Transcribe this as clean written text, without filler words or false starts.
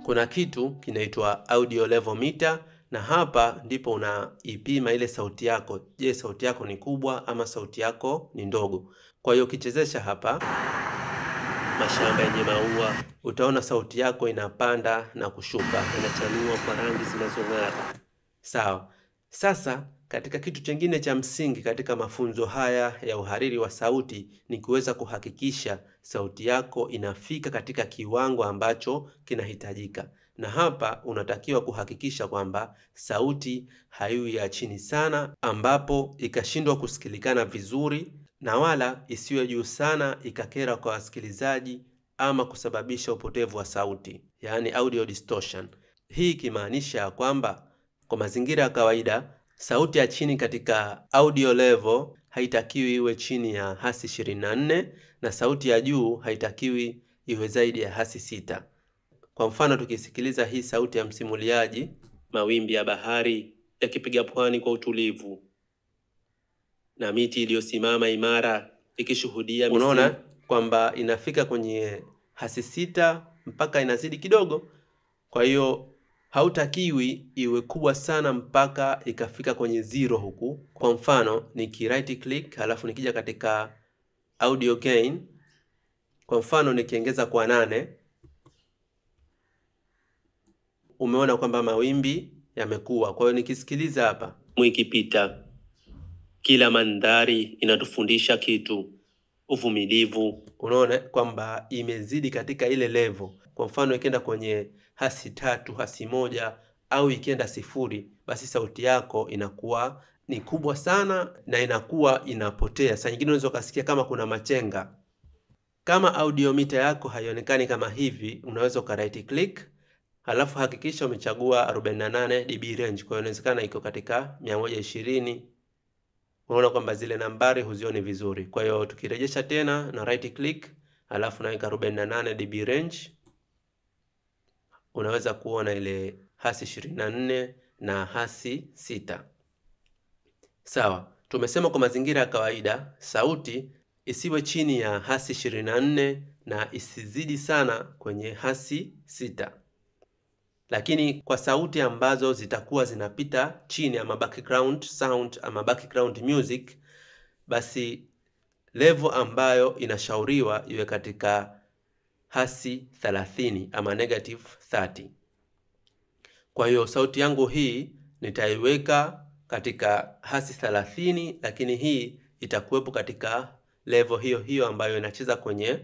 kuna kitu kinaitwa audio level meter, na hapa ndipo unaipima ile sauti yako. Je, sauti yako ni kubwa ama sauti yako ni ndogo? Kwa hiyo ukichezesha hapa mashamba yenye maua, utaona sauti yako inapanda na kushuka, inachanua kwa rangi zinazong'ara. Sawa. Sasa katika kitu kingine cha msingi katika mafunzo haya ya uhariri wa sauti ni kuweza kuhakikisha sauti yako inafika katika kiwango ambacho kinahitajika. Na hapa unatakiwa kuhakikisha kwamba sauti haiwi ya chini sana ambapo ikashindwa kusikilikana vizuri, na wala isiwe juu sana ikakera kwa wasikilizaji ama kusababisha upotevu wa sauti, yani audio distortion. Hii ikimaanisha kwamba kwa mazingira ya kawaida sauti ya chini katika audio level haitakiwi iwe chini ya hasi 24 na sauti ya juu haitakiwi iwe zaidi ya hasi 6. Kwa mfano tukisikiliza hii sauti ya msimuliaji, mawimbi ya bahari yakipiga pwani kwa utulivu na miti iliyosimama imara ikishuhudia, unaona kwamba inafika kwenye hasi 6 mpaka inazidi kidogo. Kwa hiyo hautakiwi iwe kubwa sana mpaka ikafika kwenye 0 huku. Kwa mfano niki right click halafu nikija katika audio gain, kwa mfano nikiongeza kwa 8, umeona kwamba mawimbi yamekuwa. Kwa hiyo nikisikiliza hapa, mwikipita kila mandhari inatufundisha kitu, uvumilivu. Unaona kwamba imezidi katika ile level. Kwa mfano ikienda kwenye hasi 3, hasi 1 au ikienda 0, basi sauti yako inakuwa ni kubwa sana na inakuwa inapotea. Saa nyingine unaweza kusikia kama kuna machenga. Kama audio meter yako haionekani kama hivi, unaweza ka right click halafu hakikisha umechagua 48 dB range. Kwa hiyo inawezekana iko katika 120. Unaona kwamba zile nambari huzioni vizuri. Kwa hiyo tukirejesha tena na right click halafu naweka 48 dB range, unaweza kuona ile hasi 24 na hasi 6. Sawa. Tumesema kwa mazingira ya kawaida sauti isiwe chini ya hasi 24 na isizidi sana kwenye hasi 6. Lakini kwa sauti ambazo zitakuwa zinapita chini ama background sound ama background music, basi level ambayo inashauriwa iwe katika hasi 30 ama negative 30. Kwa hiyo sauti yangu hii nitaiweka katika hasi 30, lakini hii itakuwepo katika level hiyo hiyo ambayo inacheza kwenye